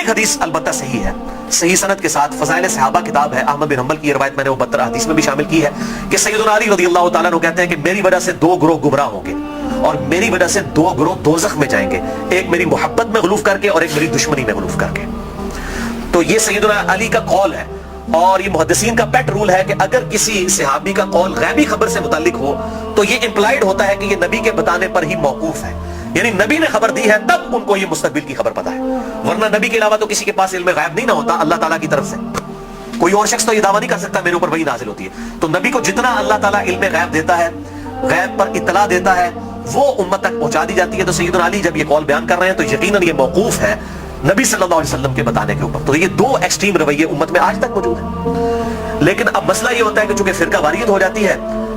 ایک حدیث البتہ صحیح ہے، صحیح سند کے ساتھ، فضائل صحابہ کتاب ہے، احمد بن حنبل کی روایت میں نے وہ 72 حدیث میں بھی شامل کی ہے کہ سیدنا علی رضی اللہ تعالیٰ عنہ کہتے ہیں کہ میری وجہ سے 2 گروہ گمراہ ہوں گے اور میری وجہ سے 2 گروہ دوزخ میں جائیں گے، ایک میری محبت میں غلوف کر کے اور ایک میری دشمنی میں غلوف کر کے۔ تو یہ سیدنا علی کا قول ہے، اور یہ محدثین کا پیٹ رول ہے کہ اگر کسی صحابی کا قول غیبی خبر سے متعلق ہو تو یہ امپلائڈ ہوتا ہے کہ یہ نبی کے بتانے پر ہی موقوف ہے، یعنی نبی نے خبر دی ہے تب ان کو یہ مستقبل کی خبر پتہ ہے، ورنہ نبی کے علاوہ تو کسی کے پاس علم غیب نہیں نہ ہوتا اللہ تعالیٰ کی طرف سے۔ کوئی اور شخص تو یہ دعویٰ نہیں کر سکتا میرے اوپر وحی نازل ہوتی ہے۔ تو نبی کو جتنا اللہ تعالیٰ علم غیب دیتا ہے، غیب پر اطلاع دیتا ہے، وہ امت تک پہنچا دی جاتی ہے۔ تو سیدنا علی جب یہ قول بیان کر رہے ہیں تو یقیناً یہ موقوف ہے نبی صلی اللہ علیہ وسلم کے بتانے کے اوپر۔ تو یہ 2 ایکسٹریم رویے امت میں آج تک موجود ہیں۔ لیکن اب مسئلہ یہ ہوتا ہے کہ چونکہ فرقہ واریت ہو جاتی ہے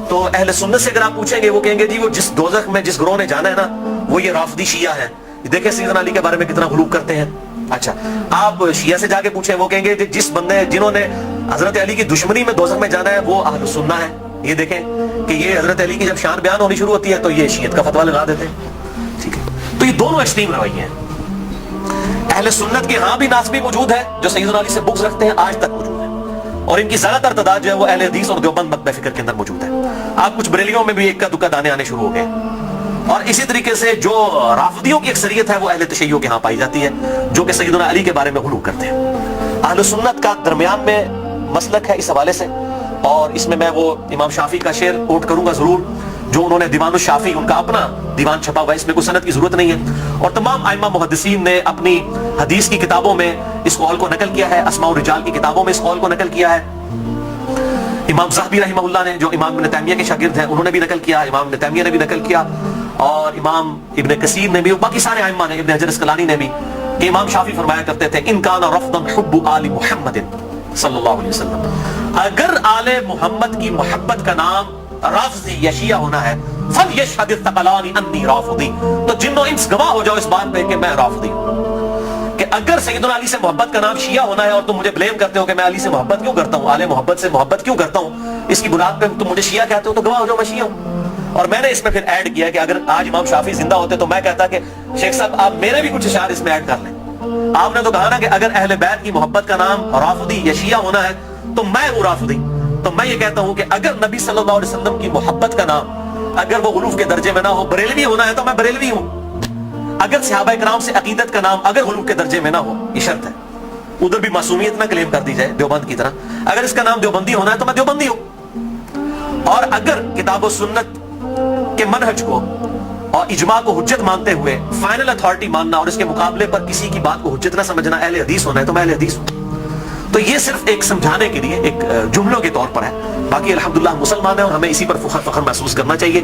تو اہل سنت سے اگر آپ پوچھیں گے وہ کہیں گے جی وہ جس دوزخ میں جس گروہ نے جانا ہے نا وہ یہ رافضی شیعہ ہے، دیکھیں سیدنا علی کے بارے میں کتنا غلو کرتے ہیں۔ اچھا آپ شیعہ سے جا کے پوچھیں وہ کہیں گے جس بندے جنہوں نے حضرت علی کی دشمنی میں دوزخ میں جانا ہے وہ اہل سنہ ہے۔ یہ دیکھیں کہ یہ حضرت علی کی جب شان بیان ہونی شروع ہوتی ہے تو یہ شیعت کا فتویٰ لگا دیتے ہیں۔ ٹھیک ہے، تو یہ دونوں ایکسٹریم رویے ہیں۔ اہل سنت کے ہاں بھی ناسبی موجود ہے جو سیدنا علی سے بغض رکھتے ہیں، آج تک موجود ہیں، اور ان کی زیادہ تر تعداد جو ہے وہ اہل حدیث اور دیوبند مکتبہ فکر کے اندر موجود ہے۔ آپ کچھ بریلیوں میں بھی ایک کا دکا دانے آنے شروع ہو گئے، اور اسی طریقے سے جو رافضیوں کی اکثریت ہے وہ اہل تشیع کے ہاں پائی جاتی ہے جو کہ سیدنا علی کے بارے میں غلو کرتے ہیں۔ اہل سنت کا درمیان میں مسلک ہے اس حوالے سے، اور اس میں میں وہ امام شافعی کا شعر کوٹ کروں گا ضرور جو انہوں نے دیوان الشافعی، ان کا اپنا دیوان چھپا ہوا ہے، اس میں کوئی سند کی ضرورت نہیں ہے، اور تمام ائمہ محدثین نے اپنی حدیث کی کتابوں میں اس قول کو نقل کیا ہے، اسماء الرجال کی کتابوں میں اس قول کو نقل کیا ہے۔ امام زاہبی رحمہ اللہ نے جو امام ابن تیمیہ کے شاگرد ہیں انہوں نے بھی نقل کیا، امام ابن تیمیہ نے بھی نقل کیا، اور امام ابن کثیر نے بھی، باقی سارے ائمہ نے، ابن حجر اسقلانی نے بھی، کہ امام شافعی فرمایا کرتے تھے ان کان رفضا حب آل محمد صلی اللہ علیہ وسلم، اگر آل محمد کی محبت کا نام رافضی یا شیعہ ہونا ہے فَلْيَشْهَدِ الثَّقَلَانِ أَنِّي رَافِضِي، تو جنو انس گواہ ہو جاؤ اس بات پہ کہ میں رافضی ہوں۔ کہ اگر سیدنا علی سے محبت کا نام شیعہ ہونا ہے اور تم مجھے بلیم کرتے ہو کہ میں علی سے محبت کیوں کرتا ہوں، آل محبت سے محبت کیوں کرتا ہوں، اس کی بنیاد پہ تم مجھے شیعہ کہتے ہو تو گواہ ہو جاؤ میں شیعہ ہوں۔ اور میں نے اس میں پھر ایڈ کیا کہ اگر آج امام شافعی زندہ ہوتے تو میں کہتا کہ شیخ صاحب آپ میرے بھی کچھ اشعار اس میں ایڈ کر لیں۔ آپ نے تو کہا نا کہ اگر اہل بیت کی محبت کا نام رافضی یا شیعہ ہونا ہے تو میں ہوں رافضی، تو میں یہ کہتا ہوں کہ اگر نبی صلی اللہ علیہ وسلم کی محبت کا نام اگر وہ غلوف کے درجے میں نہ ہو، بریلوی ہونا ہے تو میں بریلوی ہوں۔ اگر صحابہ کرام سے عقیدت کا نام اگر غلوف کے درجے میں نہ ہو، یہ شرط ہے، ادھر بھی معصومیت نہ کلیم کر دی جائے دیوبند کی طرح، اگر اس کا نام دیوبندی ہونا ہے تو میں دیوبندی ہوں۔ اور اگر کتاب و سنت کے منہج کو اور اجماع کو حجت مانتے ہوئے فائنل اتھارٹی ماننا اور اس کے مقابلے پر کسی کی بات کو حجت نہ سمجھنا اہل حدیث ہونا ہے تو میں اہل حدیث ہوں۔ تو یہ صرف ایک سمجھانے کے لیے ایک جملوں کے طور پر ہے، باقی الحمدللہ مسلمان ہیں اور ہمیں اسی پر فخر محسوس کرنا چاہیے۔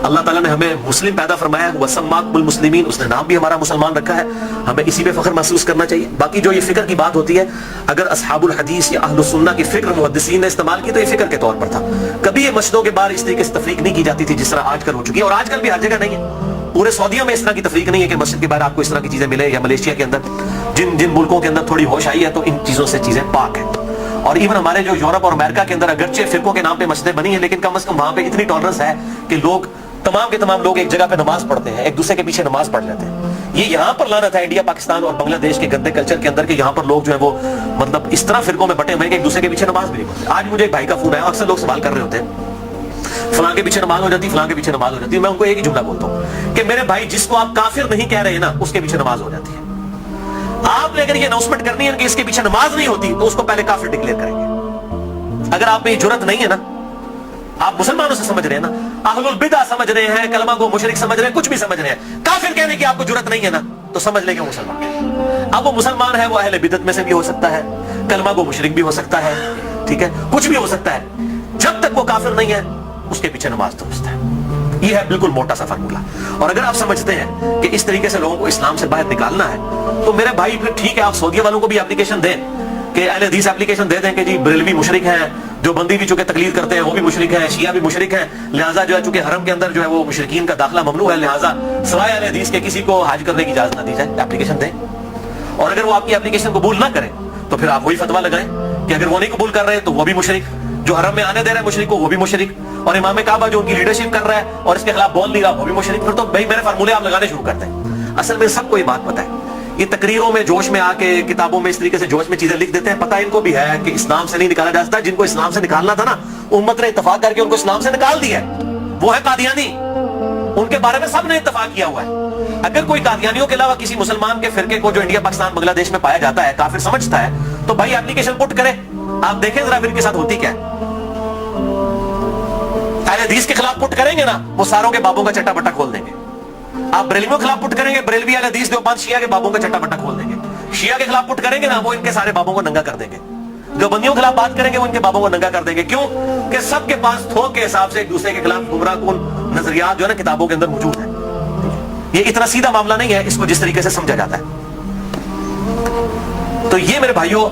اللہ تعالیٰ نے ہمیں مسلم پیدا فرمایا ہے، وَسَمَّاكُمُ الْمُسْلِمِينَ، اس نے نام بھی ہمارا مسلمان رکھا ہے، ہمیں اسی پہ فخر محسوس کرنا چاہیے۔ باقی جو یہ فکر کی بات ہوتی ہے، اگر اصحاب الحدیث یا اہل السنہ کی فکر محدثین نے استعمال کی تو یہ فکر کے طور پر تھا، کبھی یہ مسجدوں کے باہر اس طریقے سے تفریق نہیں کی جاتی تھی جس طرح آج کل ہو چکی ہے، اور آج کل بھی ہر جگہ نہیں ہے۔ پورے سعودیہ میں اس طرح کی تفریق نہیں ہے کہ مسجد کے باہر آپ کو اس طرح کی چیزیں ملے، یا ملیشیا کے اندر جن ملکوں کے اندر تھوڑی ہوش آئی ہے تو ان چیزوں سے چیزیں پاک ہیں۔ اور ایون ہمارے جو یورپ اور امریکہ کے اندر اگرچہ فرقوں کے نام پہ مسجدیں بنی ہیں لیکن کم از کم وہاں پہ اتنی ٹالرنس ہے کہ لوگ تمام کے تمام لوگ ایک جگہ پہ نماز پڑھتے ہیں، ایک دوسرے کے پیچھے نماز پڑھ لیتے ہیں۔ یہ یہاں پر لعنت ہے انڈیا پاکستان اور بنگلہ دیش کے گندے کلچر کے اندر کہ یہاں پر لوگ جو ہے وہ مطلب اس طرح فرقوں میں بٹے ہوئے ہیں کہ ایک دوسرے کے پیچھے نماز بھی نہیں پڑھتے۔ آج مجھے ایک بھائی کا فون آیا، اکثر لوگ سوال کر رہے ہوتے ہیں فلاں کے پیچھے نماز ہو جاتی، فلاں کے پیچھے نماز ہو جاتی ہے۔ میں ان کو ایک ہی جملہ بولتا ہوں کہ میرے بھائی جس کو آپ کافر نہیں کہہ رہے ہیں نا اس کے پیچھے نماز ہو جاتی ہے۔ آپ نے اگر یہ اناؤنسمنٹ کرنی ہے کہ اس کے پیچھے نماز نہیں ہوتی تو اس کو پہلے کافر ڈکلیئر کریں گے۔ اگر آپ میں یہ جرت نہیں ہے نا، آپ مسلمانوں سے سمجھ رہے ہیں نا، اہل البدع سمجھ رہے ہیں، کلمہ کو مشرک سمجھ رہے ہیں، کچھ بھی سمجھ رہے ہیں، کافر کہنے کی آپ کو جرت نہیں ہے نا تو سمجھ لیں کہ وہ مسلمان ہے۔ اب وہ مسلمان ہے، وہ اہل بدعت میں سے بھی ہو سکتا ہے، کلمہ کو مشرک بھی ہو سکتا ہے، ٹھیک ہے، کچھ بھی ہو سکتا ہے، جب تک وہ کافر نہیں ہے اس کے پیچھے نماز درست ہے۔ یہ ہے بالکل موٹا سا فارمولہ۔ اور اگر آپ سمجھتے ہیں کہ اس طریقے سے لوگوں کو اسلام سے باہر نکالنا ہے تو میرے بھائی پھر ٹھیک ہے، آپ سعودیہ والوں کو بھی اپلیکیشن دیں کہ اہل حدیث اپلیکیشن دے دیں کہ جی بریلوی مشرک ہیں، دیوبندی بھی چونکہ تقلید کرتے ہیں وہ بھی مشرک ہیں، شیعہ بھی مشرک ہیں، لہٰذا جو ہے چونکہ حرم کے اندر جو ہے وہ مشرکین کا داخلہ ممنوع ہے، لہٰذا سوائے اہل حدیث کے کسی کو حج کرنے کی اجازت نہ دی جائے، اپلیکیشن دیں۔ اور اگر وہ آپ کی اپلیکیشن قبول نہ کریں تو پھر آپ وہی فتویٰ لگائیں کہ اگر وہ نہیں قبول کر رہے تو وہ بھی مشرک، جو حرم میں آنے دے رہا ہے مشرک کو وہ بھی مشرک، اور امام کعبہ جو ان کی لیڈرشپ کر رہا ہے اور اس کے خلاف بول نہیں رہا وہ بھی مشرک، پھر تو بھائی میرے فارمولے آپ لگانے شروع کرتے ہیں۔ اصل میں سب کو یہ بات پتہ ہے یہ تقریروں میں جوش میں آ کے کتابوں میں اس طریقے سے جوش میں چیزیں لکھ دیتے ہیں. پتہ ان کو بھی ہے کہ اسلام سے نہیں نکالا جا سکتا. جن کو اسلام سے نکالنا تھا نا امت نے اتفاق کر کے ان کو اسلام سے نکال دیا ہے. وہ ہے قادیانی. ان کے بارے میں سب نے اتفاق کیا ہوا ہے. اگر کوئی قادیانیوں کے علاوہ کسی مسلمان کے فرقے کو جو انڈیا پاکستان بنگلہ دیش میں پایا جاتا ہے کافر سمجھتا ہے تو بھائی اپلیکیشن پٹ کرے. آپ دیکھیں ذرا ان کے ساتھ ہوتی کیا ہے. اہل حدیث کے خلاف پٹ کریں گے نا وہ ساروں کے بابوں کا چٹا بٹا کھول دیں گے. آپ بریلویوں کے خلاف پٹ کریں گے بریلوی اہل حدیث دیوبند شیعہ کے بابوں کا چٹا بٹا کھول دیں گے. شیعہ کے خلاف پٹ کریں گے نا وہ ان کے سارے بابوں کو ننگا کر دیں گے. دیوبندیوں کے خلاف بات کریں گے وہ ان کے بابوں کو ننگا کر دیں گے. کیوں کہ سب کے پاس تھوک کے حساب سے ایک دوسرے کے خلاف گمراہ کن نظریات جو ہے نا کتابوں کے اندر موجود ہیں. یہ اتنا سیدھا معاملہ نہیں ہے اس کو جس طریقے سے سمجھا جاتا ہے. تو یہ میرے بھائیوں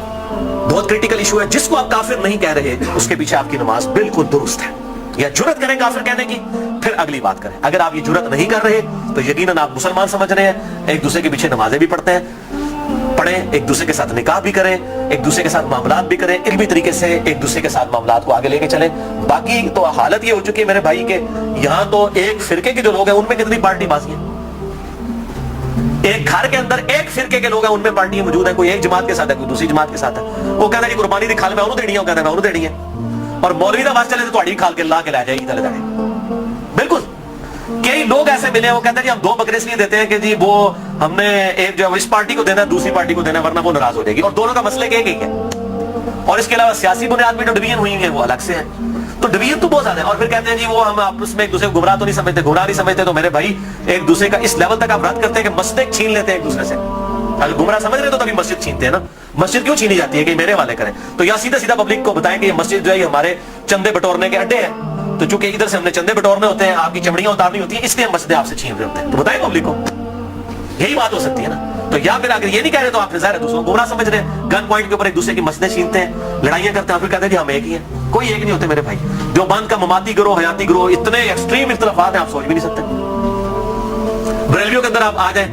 بہت کریٹیکل ایشو ہے. جس کو آپ کافر نہیں کہہ رہے اس کے پیچھے آپ کی نماز بالکل درست ہے. یا جرت کریں کافر کہنے کی پھر اگلی بات کریں. اگر آپ یہ جرت نہیں کر رہے تو یقیناً آپ مسلمان سمجھ رہے ہیں. ایک دوسرے کے پیچھے نمازیں بھی پڑھتے ہیں پڑھیں, ایک دوسرے کے ساتھ نکاح بھی کریں, ایک دوسرے کے ساتھ معاملات بھی کریں, علمی طریقے سے ایک دوسرے کے ساتھ معاملات کو آگے لے کے چلیں. باقی تو حالت یہ ہو چکی ہے میرے بھائی کہ یہاں تو ایک فرقے کے جو لوگ ہیں ان میں کتنی پارٹی بازی ہیں. ایک گھر کے اندر ایک فرقے کے لوگ ہیں ان میں پارٹیاں موجود ہیں. کوئی ایک جماعت کے ساتھ ہے کوئی دوسری جماعت کے ساتھ ہے. وہ کہتا ہے جی قربانی دی کھال میں انہوں دینی ہے, وہ کہتا ہے میں انہوں دینی ہے. اور مولوی دا بات چلے تو تہاڈی کھال کے لا کے لے جائے گی تلے دڑے. بالکل کئی لوگ ایسے ملے ہیں وہ کہتے ہیں جی ہم 2 بکرے اس لیے دیتے ہیں کہ جی وہ ہم نے ایک جو اس پارٹی کو دینا ہے دوسری پارٹی کو دینا ہے ورنہ وہ ناراض ہو جائے گی. اور دونوں کا مسئلہ ایک ہی ہے. اور اس کے علاوہ سیاسی بنیاد پہ جو ڈویژن ہوئی ہیں وہ الگ سے ہیں. تو ڈویژن تو بہت زیادہ ہے. اور پھر کہتے ہیں جی وہ ہم آپس میں ایک دوسرے کو گمراہ تو نہیں سمجھتے, گمراہ نہیں سمجھتے. تو میرے بھائی ایک دوسرے کا اس لیول تک آپ رد کرتے ہیں کہ مسجد چھین لیتے ہیں ایک دوسرے سے. اگر گمراہ سمجھ رہے تو تبھی مسجد چھینتے ہیں نا. مسجد کیوں چھینی جاتی ہے کہ میرے والے کریں. تو یا سیدھا سیدھا پبلک کو بتائیں کہ یہ مسجد جو ہے یہ ہمارے چندے بٹورنے کے اڈے ہیں. تو چونکہ ادھر سے ہم نے چندے بٹورنے ہوتے ہیں, آپ کی چمڑیاں اتارنی ہوتی ہیں, اس لیے ہم مسجدیں آپ سے چھین رہے ہوتے ہیں. تو بتائیں پبلک کو, یہی بات ہو سکتی ہے نا. تو یا پھر اگر یہ نہیں کہہ رہے تو آپ ظاہر ہے دوسروں کو گمراہ سمجھ رہے ہیں. گن پوائنٹ کے اوپر ایک دوسرے کی مسجدیں چھینتے ہیں, لڑائیاں کرتے ہیں, پھر کہتے ہیں جی ہم ایک ہی ہیں. کوئی ایک نہیں ہوتے میرے بھائی. دیوبند کا مماتی گروہ, حیاتی گروہ, اتنے ایکسٹریم اختلافات ہیں آپ سوچ بھی نہیں سکتے. بریلویوں کے اندر آپ آ جائیں,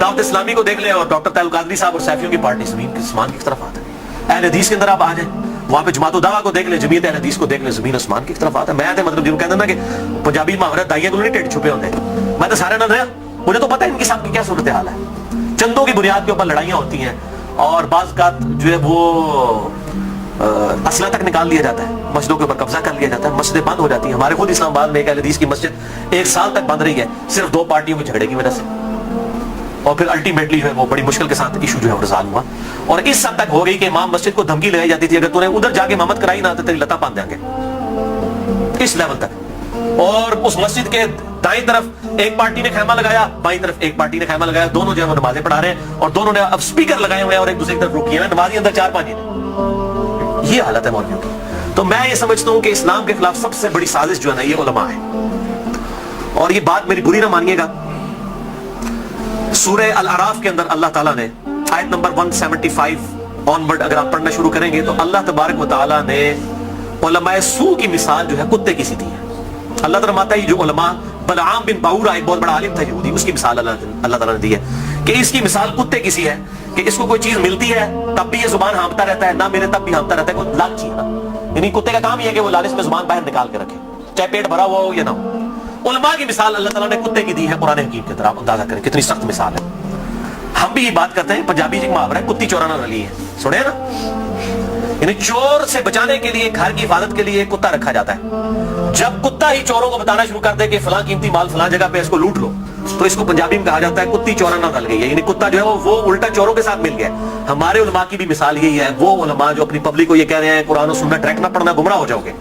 دعوت اسلامی کو دیکھ لیں اور ڈاکٹر طاہر القادری صاحب اور سیفیوں کی پارٹی زمین آسمان کی اختلافات ہیں. اہل حدیث کے اندر آپ آ جائیں وہاں پہ جماعت الدعوہ کو دیکھ لیں, جمعیت اہل حدیث کو دیکھ لیں, زمین آسمان کی اختلافات ہیں. میں مطلب جنہوں کہتے ہیں نا کہ پنجابی محاورہ دائیاں کو نہیں ٹیٹ چھپے ہوتے ہیں. میں تو سارے نہ رہا, مجھے تو پتہ ہے ان کی سب کی کیا صورتحال ہے. چندوں کی بنیاد کے اوپر لڑائیاں ہوتی ہیں اور بعض اوقات جو ہے وہ اسلحہ تک نکال لیا جاتا ہے, مسجدوں کے اوپر قبضہ کر لیا جاتا ہے, مسجدیں بند ہو جاتی ہیں. ہمارے خود اسلام آباد میں ایک اہل حدیث کی مسجد 1 سال تک بند رہی ہے صرف 2 پارٹیوں کے جھگڑے کی وجہ سے. اور پھر الٹیمیٹلی جو ہے وہ بڑی مشکل کے ساتھ ایشو جو ہے ریزالو ہوا. اور اس حد تک ہو گئی کہ امام مسجد کو دھمکی لگائی جاتی تھی اگر تو نے ادھر جا کے امامت کرائی نہ تو تیری لتا باندھ دیں گے, اس لیول تک. اور اس مسجد کے دائیں طرف ایک پارٹی نے خیمہ لگایا, بائیں طرف ایک پارٹی نے خیمہ لگایا, دونوں جو ہے وہ نمازیں پڑھا رہے ہیں اور دونوں نے اب سپیکر لگائے ہوئے ہیں اور ایک دوسرے کی طرف رکیے ہوئے ہیں, نمازی اندر 4-5 ہیں. یہ حالت ہے مولویوں کی. تو میں یہ سمجھتا ہوں کہ اسلام کے خلاف سب سے بڑی سازش جو ہے نا یہ علماء ہے. اور یہ بات میری بری نہ مانیے گا, سورہ الاعراف کے اندر اللہ تعالیٰ نے آیت نمبر 175 آنورڈ اگر آپ پڑھنا شروع کریں گے تو اللہ تبارک و تعالیٰ نے علماء سو کی مثال جو ہے کتے کی سی دی ہے. اللہ تعالیٰ فرماتا ہے جو علماء, بلعام بن باورا ایک بہت بڑا عالم تھا یہودی, اس کی مثال اللہ تعالیٰ نے دی ہے کہ اس کی مثال کتے کی سی ہے کہ اس کو کوئی چیز ملتی ہے تب بھی یہ زبان ہانپتا رہتا ہے, نہ ملے تب بھی ہانپتا رہتا ہے. کوئی لالچی ہے نا, یعنی کتے کا کام یہ ہے کہ وہ لالچ میں زبان باہر نکال کے رکھے چاہے پیٹ بھرا ہوا ہو یا نہ ہو. علماء کی مثال اللہ تعالیٰ نے کتے کی دی ہے قرآن حکیم کی طرف. اندازہ کریں کتنی سخت مثال ہے. ہم بھی یہ بات کرتے ہیں, پنجابی جی محاورہ ہے کتی چورانا رلی ہے, سنے نا, یعنی چور سے بچانے کے لیے گھر کی حفاظت کے لیے کتا رکھا جاتا ہے. جب کتا ہی چوروں کو بتانا شروع کر دے کہ فلاں قیمتی مال فلاں جگہ پہ اس کو لوٹ لو تو اس کو پنجابی میں کہا جاتا ہے کتی چورانا رل گئی ہے, یعنی کتا جو ہے وہ الٹا چوروں کے ساتھ مل گیا. ہمارے علماء کی بھی مثال یہی ہے, وہ علماء جو اپنی پبلک کو یہ کہہ رہے ہیں قرآن و سنت ڈائریکٹ نہ پڑھنا گمراہ ہو جاؤ گے.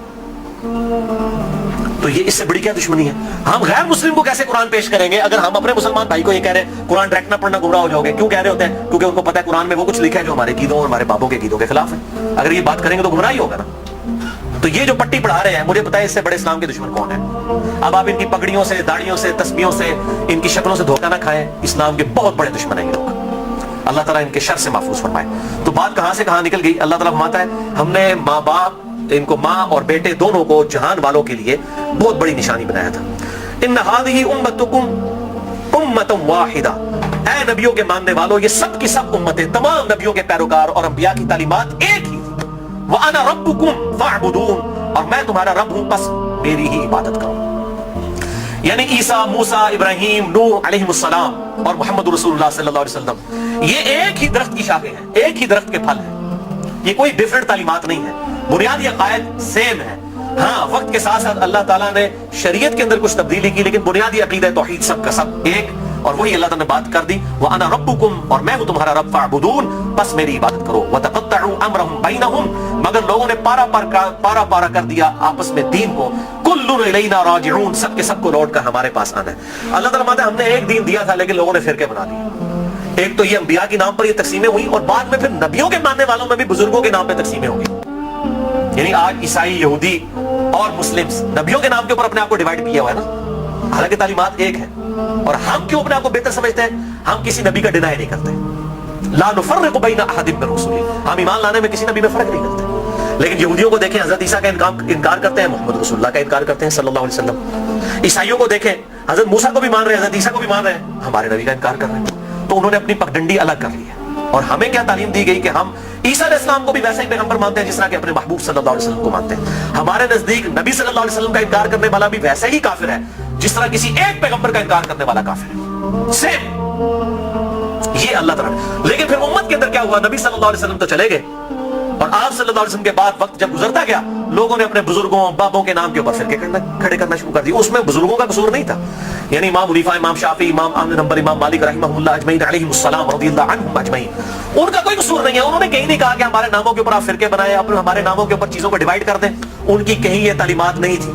تو یہ اس سے بڑی کیا دشمنی ہے. ہم غیر مسلم کو کیسے قرآن پیش کریں گے اگر ہم اپنے مسلمان بھائی کو یہ کہہ رہے ہیں قرآن ڈائریکٹ نہ پڑھنا گمراہ ہو جاؤ گے. کیوں کہہ رہے ہوتے ہیں؟ کیونکہ ان کو پتہ ہے قرآن میں وہ کچھ لکھا ہے جو ہمارے عقیدوں اور ہمارے بابوں کے عقیدوں کے خلاف ہے. اگر یہ بات کریں گے تو گمراہ ہی ہوگا نا. تو یہ جو پٹی پڑھا رہے ہیں مجھے پتا ہے اس سے بڑے اسلام کے دشمن کون ہیں. اب آپ ان کی پگڑیوں سے, داڑیوں سے, تسبیحوں سے, ان کی شکلوں سے دھوکہ نہ کھائیں. اسلام کے بہت بڑے دشمن ہیں یہ لوگ. اللہ تعالیٰ ان کے شر سے محفوظ فرمائے. تو بات کہاں سے کہاں نکل گئی. اللہ تعالیٰ فرماتا ہے ہم نے ماں باپ, ان کو ماں اور بیٹے دونوں کو جہان والوں کے لیے بہت بڑی نشانی بنایا تھا. ان هذه امتکم امۃ واحدہ, اے نبیوں کے ماننے والوں یہ سب کی سب امتیں, تمام نبیوں کے پیروکار اور انبیاء کی تعلیمات ایک ہی. وَأَنَا رَبُّكُمْ فَاعْبُدُونَ, اور میں تمہارا رب ہوں بس میری ہی عبادت کرو. یعنی عیسیٰ، موسیٰ، ابراہیم، نوح علیہ السلام اور محمد رسول اللہ صلی اللہ علیہ وسلم، یہ ایک ہی درخت کی شاخیں ہیں، ایک ہی درخت کے پھل ہیں، یہ کوئی ڈیفرنٹ تعلیمات نہیں ہے، بنیادی عقائد سیم ہے۔ ہاں وقت کے ساتھ ساتھ اللہ تعالیٰ نے شریعت کے اندر کچھ تبدیلی کی، لیکن بنیادی عقیدہ توحید سب کا سب ایک، اور وہی اللہ تعالیٰ نے بات کر دی، وَأَنَا رَبُّكُمْ، اور میں ہوں تمہارا رب، فَاعْبُدُونَ، بس میری عبادت کرو، وَتَقَطَّعُوا أَمْرَهُمْ بَيْنَهُمْ، مگر لوگوں نے پارا پارا کر دیا آپس میں دین کو، كُلٌّ إِلَيْنَا رَاجِعُونَ، سب کے سب کو لوٹ کر ہمارے پاس آنا ہے۔ اللہ تعالیٰ مانتے ہیں ہم نے ایک دین دیا تھا لیکن لوگوں نے فرقے بنا لیے، ایک تو یہ انبیاء کے نام پر یہ تقسیمیں ہوئی، اور بعد میں پھر نبیوں کے ماننے والوں میں بھی بزرگوں کے نام پہ تقسیمیں ہو گئی، یعنی آج عیسائی، یہودی اور مسلمز نبیوں کے نام کے اوپر اپنے آپ کو ڈیوائیڈ کیا ہوا ہے نا، حالانکہ تعلیمات ایک ہے، اور ہم کیوں اپنے آپ کو بہتر سمجھتے ہیں؟ ہم کسی نبی کا ڈینائی نہیں کرتے، لا نفرق بین احد من رسله، ہم ایمان لانے میں کسی نبی میں فرق نہیں کرتے، لیکن یہودیوں کو دیکھیں حضرت عیسیٰ کا انکار کرتے ہیں، محمد رسول اللہ کا انکار کرتے ہیں صلی اللہ علیہ وسلم۔ عیسائیوں کو دیکھیں حضرت موسیٰ کو بھی مان رہے ہیں، حضرت عیسیٰ کو بھی مان رہے ہیں، ہمارے نبی کا انکار کر رہے ہیں، تو انہوں نے اپنی پگڈنڈی الگ کر لی ہے۔ اور ہمیں کیا تعلیم دی گئی کہ ہم عیسیٰ علیہ السلام کو بھی ویسے ہی پیغمبر مانتے ہیں جس طرح کہ اپنے محبوب صلی اللہ علیہ وسلم کو مانتے ہیں۔ ہمارے نزدیک نبی صلی اللہ علیہ وسلم کا انکار کرنے والا بھی ویسے ہی کافر ہے جس طرح کسی ایک پیغمبر کا انکار کرنے والا کافر ہے، سیم، یہ اللہ تعالیٰ نے۔ لیکن پھر امت کے اندر کیا ہوا؟ نبی صلی اللہ علیہ وسلم تو چلے گئے، اور آپ صلی اللہ علیہ وسلم کے بعد وقت جب گزرتا گیا، لوگوں نے اپنے بزرگوں، بابوں کے نام کے اوپر فرقے کھڑے کرنا شروع کر دی۔ اس میں بزرگوں کا قصور نہیں تھا، یعنی امام حنیفہ، امام شافعی، امام احمد بن حنبل، امام مالک رحمہ اللہ اجمعین علیہم السلام رضی اللہ عنہم اجمعین، ان کا کوئی قصور نہیں ہے۔ انہوں نے کہیں نہیں کہا کہ ہمارے ناموں کے اوپر آپ فرقے بنائیں، ہمارے ناموں کے اوپر چیزوں کو ڈیوائیڈ کر دیں، ان کی کہیں یہ تعلیمات نہیں تھی۔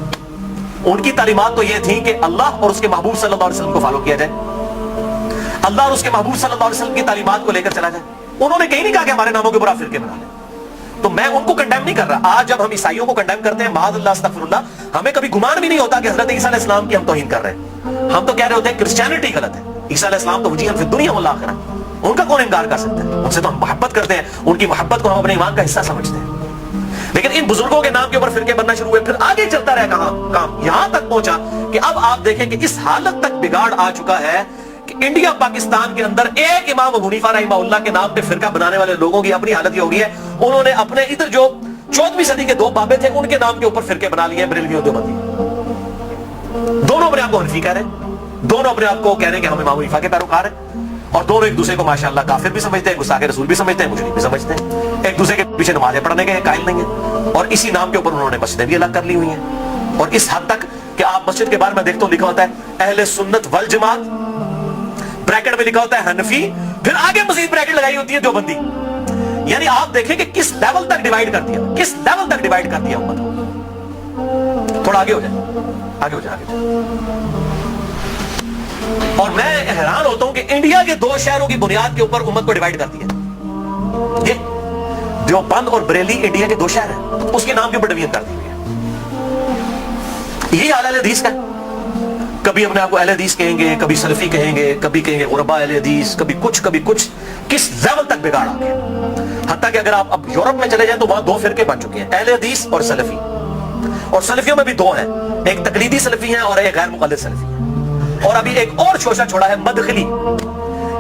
ان کی تعلیمات تو یہ تھی کہ اللہ اور اس کے محبوب صلی اللہ علیہ وسلم کو فالو کیا جائے، اللہ اور اس کے محبوب صلی اللہ علیہ وسلم کی تعلیمات کو لے کر چلا جائے۔ انہوں نے کہیں نہیں کہا کہ ہمارے ناموں کے اوپر آپ فرقے بنا لیں۔ تو میں ان کو کنڈیم نہیں کر رہا۔ آج جب ہم عیسائیوں کو کنڈیم کرتے ہیں، معاذ اللہ استغفر اللہ، ہمیں کبھی گمان بھی نہیں ہوتا کہ حضرت عیسیٰ علیہ السلام کی ہم توہین کر رہے ہیں۔ ہم تو کہہ رہے ہوتے ہیں کرسچینٹی غلط ہے، عیسیٰ علیہ السلام تو وجیہاً فی الدنیا والآخرہ، ان کا کون انکار کر سکتا ہے؟ ان سے تو ہم محبت کرتے ہیں، ان کی محبت کو ہم اپنے ایمان کا حصہ سمجھتے ہیں۔ لیکن ان بزرگوں کے نام کے اوپر فرقے بننا شروع ہوئے، پھر آگے چلتا رہا کام، یہاں تک پہنچا کہ اب آپ دیکھیں کہ اس حالت تک بگاڑ آ چکا ہے کہ انڈیا پاکستان کے اندر ایک امام ابو حنیفہ رحمہ اللہ کے نام پہ فرقہ بنانے والے لوگوں کی اپنی حالت یہ ہو گئی ہے، انہوں نے اپنے ادھر جو 14ویں صدی کے دو بابے تھے ان کے نام کے اوپر فرقے بنا لیے، بریلوی اور دیوبندی، دونوں اپنے آپ کو حنفی کہہ رہے ہیں، دونوں اپنے آپ کو کہہ رہے ہیں کہ ہم امام حنیفہ کے پیروکار ہیں، اور دونوں ایک دوسرے کو ماشاءاللہ کافر بھی سمجھتے ہیں، گستاخ رسول بھی سمجھتے ہیں، مشرک بھی سمجھتے ہیں، ایک دوسرے کے پیچھے نمازیں پڑھنے کے قائل نہیں ہیں، اور اسی نام کے اوپر انہوں نے مسجدیں بھی الگ کر لی ہوئی ہیں، اور اس حد تک کہ آپ مسجد کے بارے میں دیکھتے ہو لکھا ہوتا ہے اہل سنت والجماعت، بریکٹ میں لکھا ہوتا ہے حنفی، پھر آگے مزید بریکٹ لگائی ہوتی ہے دیوبندی۔ یعنی آپ دیکھیں کہ کس لیول تک ڈیوائیڈ کر دیا، کس لیول تک ڈیوائیڈ کر دیا امت کو۔ تھوڑا آگے ہو جائے، آگے ہو جائے، آگے ہو جائے۔ اور میں حیران ہوتا ہوں کہ انڈیا کے دو شہروں کی بنیاد کے اوپر امت کو ڈیوائیڈ کر دیا، یہ دیوبند اور بریلی انڈیا کے دو شہر ہیں، اس کے نام کے اوپر ڈویژن کر دی ہوئی ہے۔ یہی حال اہل حدیث کا، کبھی اپنے آپ کو اہل حدیث کہیں گے، کبھی سلفی کہیں گے، کبھی کہیں گے غرباء اہل حدیث، کبھی کچھ، کس لیول تک بگاڑ آ گیا، حتیٰ کہ اگر آپ اب یورپ میں چلے جائیں تو وہاں دو فرقے بن چکے ہیں، اہل حدیث اور سلفی، اور سلفیوں میں بھی دو ہیں، ایک تقلیدی سلفی ہیں اور ایک غیر مقلد سلفی ہیں، اور ابھی ایک اور شوشہ چھوڑا ہے مدخلی،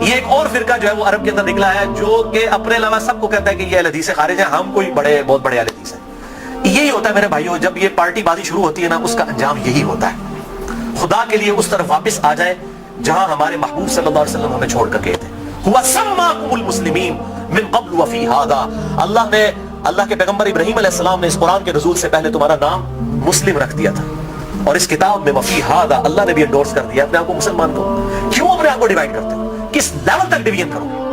یہ ایک اور فرقہ جو ہے وہ عرب کے اندر نکلا ہے جو کہ اپنے علاوہ سب کو کہتا ہے کہ یہ اہل حدیث سے خارج ہیں، ہم کوئی بہت بڑے اہل حدیث ہیں۔ یہی ہوتا ہے میرے بھائیوں، جب یہ پارٹی بازی شروع ہوتی ہے نا، اس کا انجام یہی ہوتا ہے۔ خدا کے لیے اس طرف واپس آ جائیں جہاں ہمارے محبوب صلی اللہ علیہ وسلم ہمیں چھوڑ کر گئے تھے، هو سماکم المسلمین من قبل وفی ھذا، اللہ کے پیغمبر ابراہیم علیہ السلام نے اس قرآن کے نزول سے پہلے تمہارا نام مسلم رکھ دیا تھا، اور اس کتاب میں وفی ھذا اللہ نے بھی انڈورس کر دیا اپنے آپ کو مسلمان کو۔ کیوں اپنے آپ کو ڈیوائیڈ کرتے ہو؟ کس لیول تک ڈویژن کرو گے؟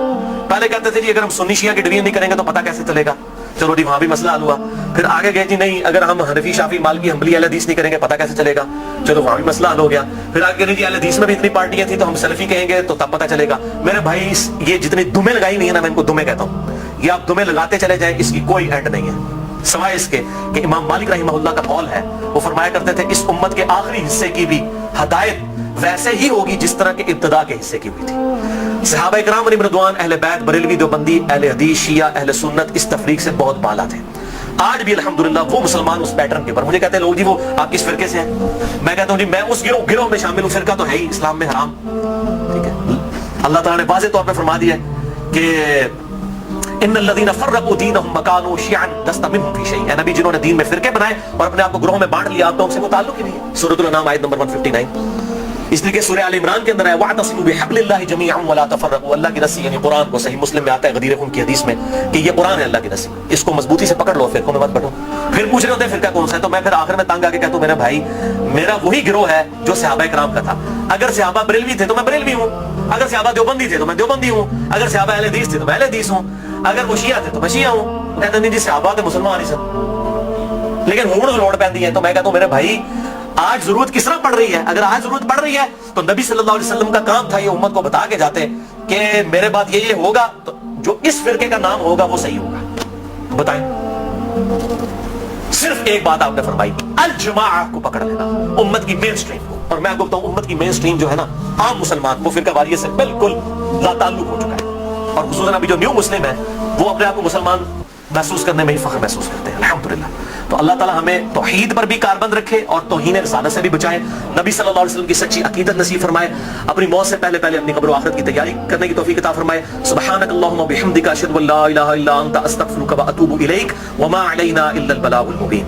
پہلے کہتے تھے جی اگر ہم سنی شیعہ کی ڈویژن نہیں کریں گے تو پتہ کیسے چلے گا، چلو جی وہاں بھی مسئلہ حل ہوا۔ پھر آگے گئے جی نہیں اگر ہم حنفی شافعی مالکی حنبلی اہل حدیث نہیں کریں گے پتہ کیسے چلے گا، چلو وہاں بھی مسئلہ حل ہو گیا۔ پھر آگے نہیں جی اہل حدیث میں بھی اتنی پارٹیاں تھیں تو ہم سلفی کہیں گے تو تب پتہ چلے گا۔ میرے بھائی یہ جتنی دمیں لگائی ہوئی ہیں نا، میں ان کو دمیں کہتا ہوں، یہ آپ دمیں لگاتے چلے جائیں، اس کی کوئی اینڈ نہیں ہے، سوائے اس کے کہ امام مالک رحمہ اللہ کا قول ہے، وہ فرمایا کرتے تھے اس امت کے آخری حصے کی بھی ہدایت ویسے ہی ہوگی جس طرح کے ابتدا کے حصے کی ہوئی تھی۔ صحابہ کرام علیہم رضوان، اہل بیت، بریلوی، دیوبندی، اہل حدیث، شیعہ، اہل سنت اس تفریق سے بہت بالا تھے۔ آج بھی الحمدللہ وہ مسلمان اس پیٹرن کے اوپر، مجھے کہتے ہیں لوگ جی وہ آپ کس فرقے سے ہیں، میں کہتا ہوں جی میں اس گروہ میں شامل ہوں، فرقہ تو ہے ہی اسلام میں حرام، ٹھیک ہے۔ اللہ تعالیٰ نے واضح طور پہ فرما دیا ہے کہ ان الذین فرقوا دینہم وکانوا شیعا لست منہم فی شیء، اے نبی جنہوں نے دین میں فرقے بنائے اور اپنے آپ کو گروہوں میں بانٹ لیا، آپ تو ان سے کوئی تعلق ہی نہیں ہے۔ سورۃ الانعام آیت نمبر 159۔ اس لیے کہ سورہ آل عمران کے اندر ہے وَاعْتَصِمُوا بِحَبْلِ اللَّهِ جَمِيعًا وَلَا تَفَرَّقُوا، اللہ کی رسی یعنی قرآن کو، صحیح مسلم میں آتا ہے غدیر خون کی حدیث میں کہ یہ قرآن ہے اللہ کی رسی، اس کو مضبوطی سے پکڑ لو، فرقوں میں مت بٹو۔ پھر پوچھ رہے ہوتے ہیں فرقہ کون سا ہے، تو میں پھر آخر میں تنگ آ کے کہتا ہوں میرا بھائی میرا وہی گروہ ہے جو صحابہ کرام کا تھا، اگر صحابہ بریلوی تھے تو میں بریلوی ہوں، اگر صحابہ دیوبندی تھے تو میں دیوبندی ہوں، اگر صحابہ اہل حدیث تھے تو میں اہل حدیث ہوں، اگر وہ شیعہ تھے تو میں شیعہ ہوں۔ کہتے نہیں جی صحابہ تو مسلمان ہی سن، لیکن ہون لوڑ پیندی ہے، تو میں کہتا ہوں میرے بھائی آج ضرورت کس طرح پڑ رہی ہے، اگر آج ضرورت پڑ رہی ہے تو نبی صلی اللہ علیہ وسلم کا کام تھا یہ امت کو بتا کے جاتے کہ میرے بعد یہ ہوگا، تو جو اس فرقے کا نام ہوگا وہ صحیح ہوگا۔ بتائیں، صرف ایک بات آپ نے فرمائی، الجماعہ کو پکڑ لینا، امت کی مین سٹریم کو، اور میں آپ کو بتاؤں امت کی مین سٹریم جو ہے نا عام مسلمان، وہ فرقہ واریت سے بالکل لا تعلق ہو چکا ہے، اور خصوصاً ابھی جو نیو مسلم ہے وہ اپنے آپ کو مسلمان محسوس کرنے میں ہی فخر محسوس کرتے ہیں، الحمدللہ۔ تو اللہ تعالیٰ ہمیں توحید پر بھی کاربند رکھے اور توہین رسالت سے بھی بچائے، نبی صلی اللہ علیہ وسلم کی سچی عقیدت نصیب فرمائے، اپنی موت سے پہلے اپنی قبر و آخرت کی تیاری کرنے کی توفیق عطا فرمائے۔ سبحانک اللہم و بحمدک اشہد ان لا الہ الا انت استغفرک و اتوب الیک وما علینا الا البلاغ المبین۔